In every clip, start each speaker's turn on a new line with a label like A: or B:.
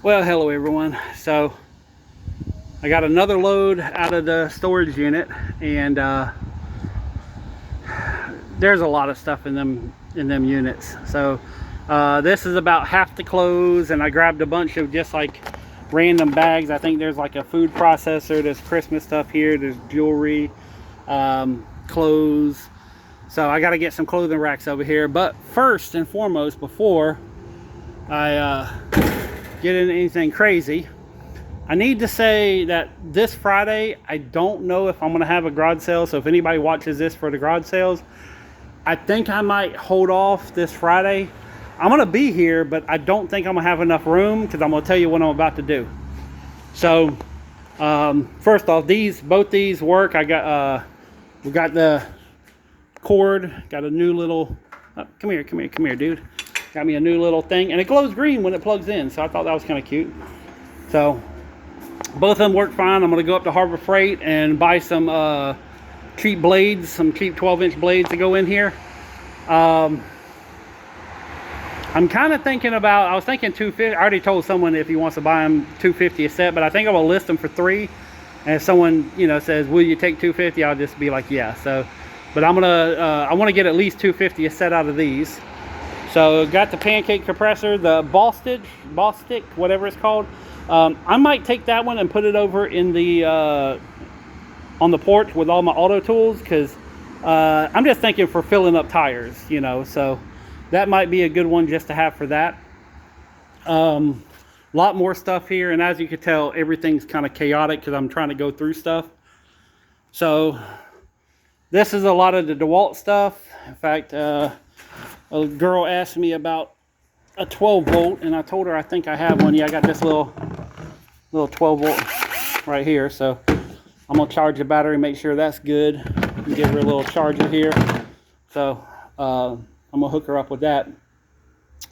A: Well, hello everyone. So I got another load out of the storage unit, and there's a lot of stuff in them units. So this is about half the clothes, and I grabbed a bunch of just like random bags. I think there's like a food processor, there's Christmas stuff here, there's jewelry, clothes. So I got to get some clothing racks over here. But first and foremost, before I get into anything crazy, I need to say that this Friday, I don't know if I'm going to have a garage sale. So if anybody watches this for the garage sales, I think I might hold off this Friday. I'm going to be here, but I don't think I'm going to have enough room, because I'm going to tell you what I'm about to do. So first off, both these work. We got the cord, got a new little, come here, dude. Got me a new little thing, and it glows green when it plugs in, so I thought that was kind of cute. So both of them work fine. I'm going to go up to Harbor Freight and buy some cheap blades, some cheap 12-inch blades to go in here. I'm kind of thinking about, I was thinking $250. I already told someone if he wants to buy them $250 a set, but I think I will list them for $3. And if someone, says, will you take $250? I'll just be like, yeah. So, but I want to get at least $250 a set out of these. So got the pancake compressor, the ball stick, whatever it's called. I might take that one and put it over in the on the porch with all my auto tools, because I'm just thinking for filling up tires, so that might be a good one just to have for that. A lot more stuff here, and as you can tell, everything's kind of chaotic because I'm trying to go through stuff. So this is a lot of the DeWalt stuff. In fact, a girl asked me about a 12 volt, and I told her I think I have one. Yeah, I got this little 12 volt right here. So I'm gonna charge the battery, make sure that's good, and give her a little charger here. So I'm gonna hook her up with that.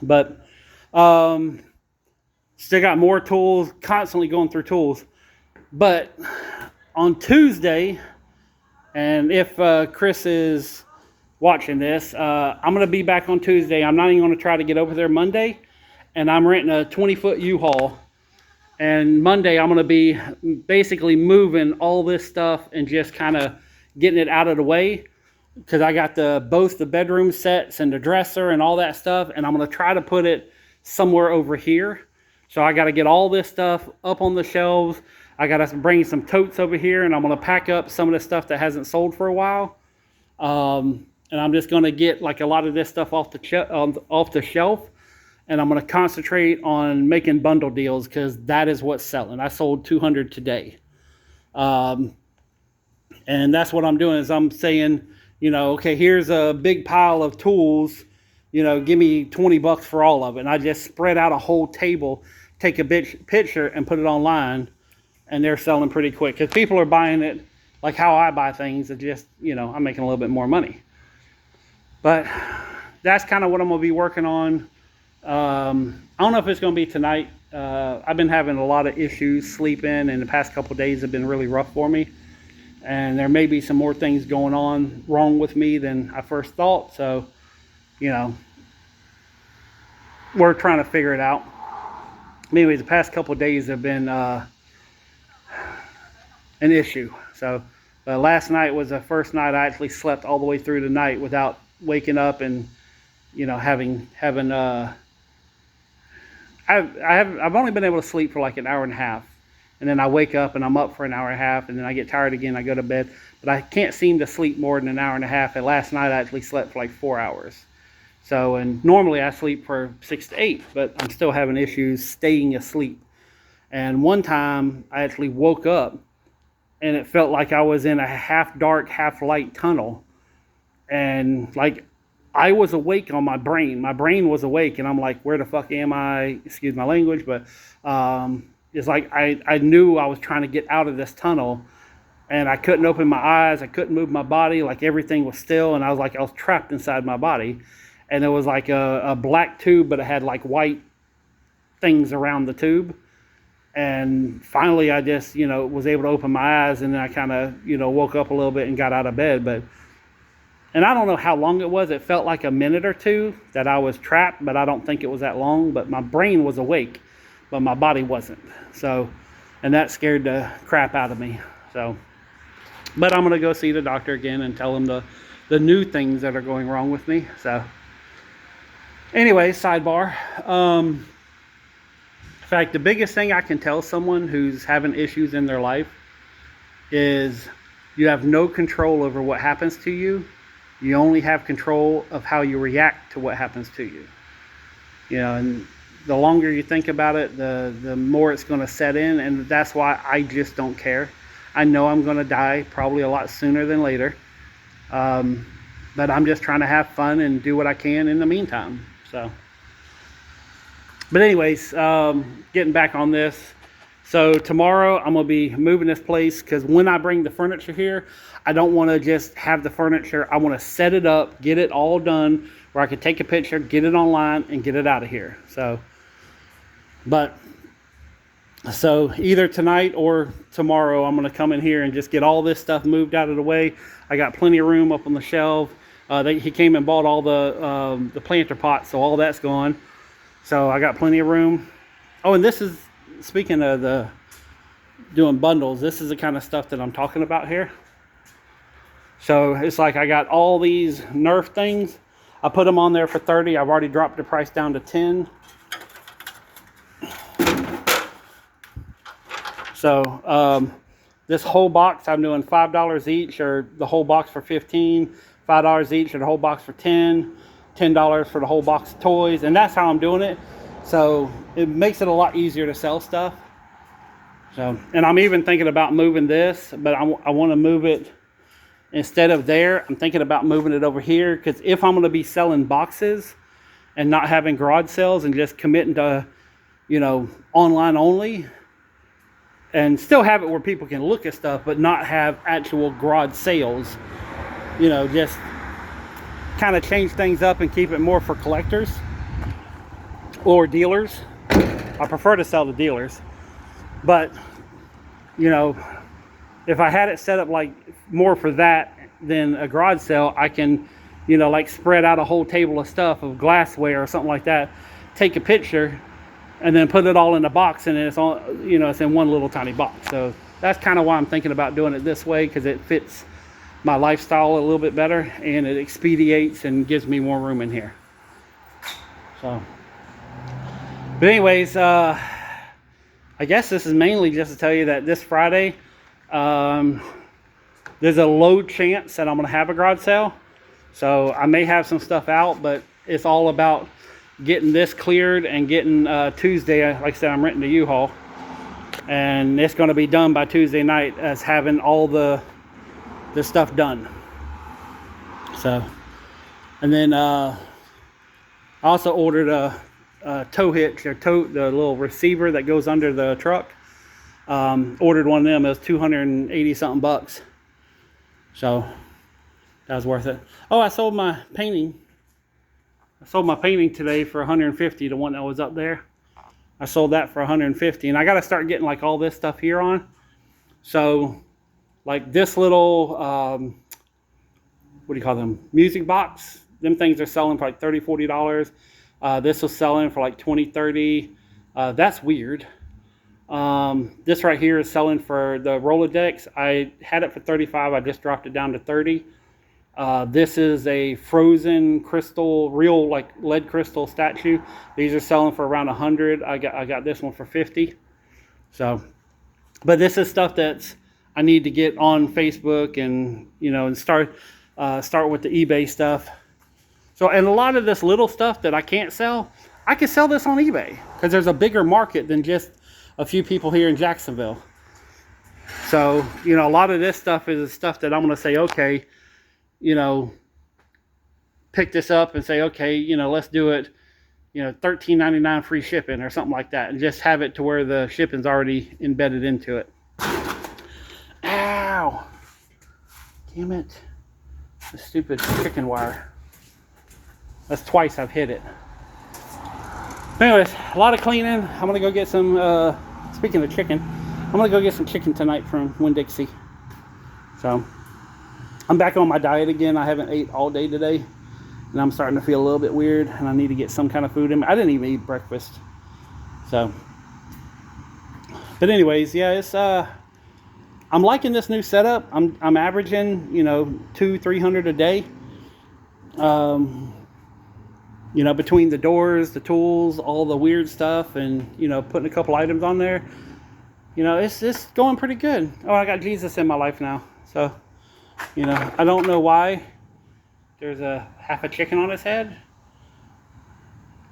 A: But still got more tools, constantly going through tools. But on Tuesday, and if Chris is watching this, I'm going to be back on Tuesday. I'm not even going to try to get over there Monday. And I'm renting a 20-foot U-Haul. And Monday, I'm going to be basically moving all this stuff and just kind of getting it out of the way. Because I got both the bedroom sets and the dresser and all that stuff. And I'm going to try to put it somewhere over here. So I got to get all this stuff up on the shelves. I got to bring some totes over here. And I'm going to pack up some of the stuff that hasn't sold for a while. And I'm just going to get like a lot of this stuff off the shelf. And I'm going to concentrate on making bundle deals, because that is what's selling. I sold 200 today. And that's what I'm doing, is I'm saying, okay, here's a big pile of tools. Give me $20 for all of it. And I just spread out a whole table, take a picture and put it online. And they're selling pretty quick, because people are buying it like how I buy things. It just, I'm making a little bit more money. But that's kind of what I'm going to be working on. I don't know if it's going to be tonight. I've been having a lot of issues sleeping, and the past couple of days have been really rough for me. And there may be some more things going on wrong with me than I first thought. So, we're trying to figure it out. Anyways, the past couple of days have been an issue. So last night was the first night I actually slept all the way through the night without waking up and having I've only been able to sleep for like an hour and a half, and then I wake up and I'm up for an hour and a half, and then I get tired again, I go to bed. But I can't seem to sleep more than an hour and a half. And last night I actually slept for like 4 hours. So, and normally I sleep for 6 to 8, but I'm still having issues staying asleep. And one time I actually woke up and it felt like I was in a half dark, half light tunnel. And like I was awake on my brain. My brain was awake, and I'm like, where the fuck am I? Excuse my language, but it's like I knew I was trying to get out of this tunnel, and I couldn't open my eyes. I couldn't move my body. Like everything was still, and I was trapped inside my body. And it was like a black tube, but it had like white things around the tube. And finally I just, was able to open my eyes, and then I kind of, woke up a little bit and got out of bed. And I don't know how long it was. It felt like a minute or two that I was trapped, but I don't think it was that long. But my brain was awake. but my body wasn't. So, and that scared the crap out of me. So, but I'm gonna go see the doctor again and tell him the new things that are going wrong with me. So, anyway, sidebar. In fact, the biggest thing I can tell someone who's having issues in their life is you have no control over what happens to you. You only have control of how you react to what happens to you. You know, and the longer you think about it, the more it's going to set in, and that's why I just don't care. I know I'm going to die probably a lot sooner than later, but I'm just trying to have fun and do what I can in the meantime. So, but anyways, getting back on this. So tomorrow I'm going to be moving this place, because when I bring the furniture here, I don't want to just have the furniture. I want to set it up, get it all done, where I could take a picture, get it online, and get it out of here. So, so either tonight or tomorrow, I'm going to come in here and just get all this stuff moved out of the way. I got plenty of room up on the shelf. He came and bought all the planter pots, so all that's gone. So I got plenty of room. Oh, and this is, speaking of the doing bundles, this is the kind of stuff that I'm talking about here. So it's like I got all these Nerf things. I put them on there for $30. I've already dropped the price down to $10. So this whole box I'm doing $5 each, or the whole box for $15, $5 each, or the whole box for $10, $10 for the whole box of toys, and that's how I'm doing it. So it makes it a lot easier to sell stuff. So, and I'm even thinking about moving this, but I want to move it instead of there. I'm thinking about moving it over here, because if I'm going to be selling boxes and not having garage sales and just committing to, you know, online only, and still have it where people can look at stuff, but not have actual garage sales, you know, just kind of change things up and keep it more for collectors or dealers. I prefer to sell to dealers, but you know, if I had it set up like more for that than a garage sale, I can, you know, like spread out a whole table of stuff, of glassware or something like that, take a picture, and then put it all in a box, and it's all, you know, it's in one little tiny box. So that's kind of why I'm thinking about doing it this way, because it fits my lifestyle a little bit better, and it expedites and gives me more room in here. So, but anyways, I guess this is mainly just to tell you that this Friday, there's a low chance that I'm going to have a garage sale. So I may have some stuff out, but it's all about getting this cleared and getting Tuesday, like I said, I'm renting a U-Haul, and it's going to be done by Tuesday night, as having all the stuff done. So, and then I also ordered a tow hitch, or the little receiver that goes under the truck. Ordered one of them. It was 280 something bucks. So that was worth it. Oh, I sold my painting. I sold my painting today for 150, the one that was up there. I sold that for 150, and I got to start getting like all this stuff here on. So like this little, what do you call them? Music box. Them things are selling for like $30, $40. This was selling for like $20, $30. That's weird. This right here is selling for the Rolodex. I had it for $35. I just dropped it down to $30. This is a frozen crystal, real like lead crystal statue. These are selling for around $100. I got this one for $50. So, but this is stuff that's I need to get on Facebook, and you know, and start with the eBay stuff. So, and a lot of this little stuff that I can't sell, I can sell this on eBay, because there's a bigger market than just a few people here in Jacksonville. So, you know, a lot of this stuff is stuff that I'm going to say, okay, you know, pick this up and say, okay, you know, let's do it, you know, $13.99 free shipping or something like that, and just have it to where the shipping's already embedded into it. Ow! Damn it. The stupid chicken wire. That's twice I've hit it. Anyways, a lot of cleaning. I'm going to go get some, speaking of chicken, I'm going to go get some chicken tonight from Winn-Dixie. So, I'm back on my diet again. I haven't ate all day today, and I'm starting to feel a little bit weird, and I need to get some kind of food in me. I didn't even eat breakfast. So, But anyways, yeah, it's I'm liking this new setup. I'm averaging, you know, 200-300 a day. You know, between the doors, the tools, all the weird stuff, and, you know, putting a couple items on there. You know, it's going pretty good. Oh, I got Jesus in my life now. So, you know, I don't know why there's a half a chicken on his head.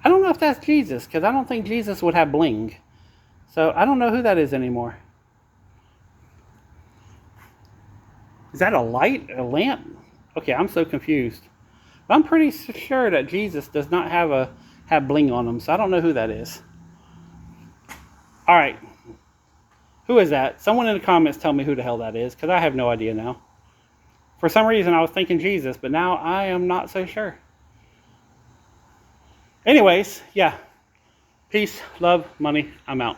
A: I don't know if that's Jesus, because I don't think Jesus would have bling. So I don't know who that is anymore. Is that a light? A lamp? Okay, I'm so confused. But I'm pretty sure that Jesus does not have bling on him, so I don't know who that is. All right. Who is that? Someone in the comments tell me who the hell that is, because I have no idea now. For some reason, I was thinking Jesus, but now I am not so sure. Anyways, yeah. Peace, love, money. I'm out.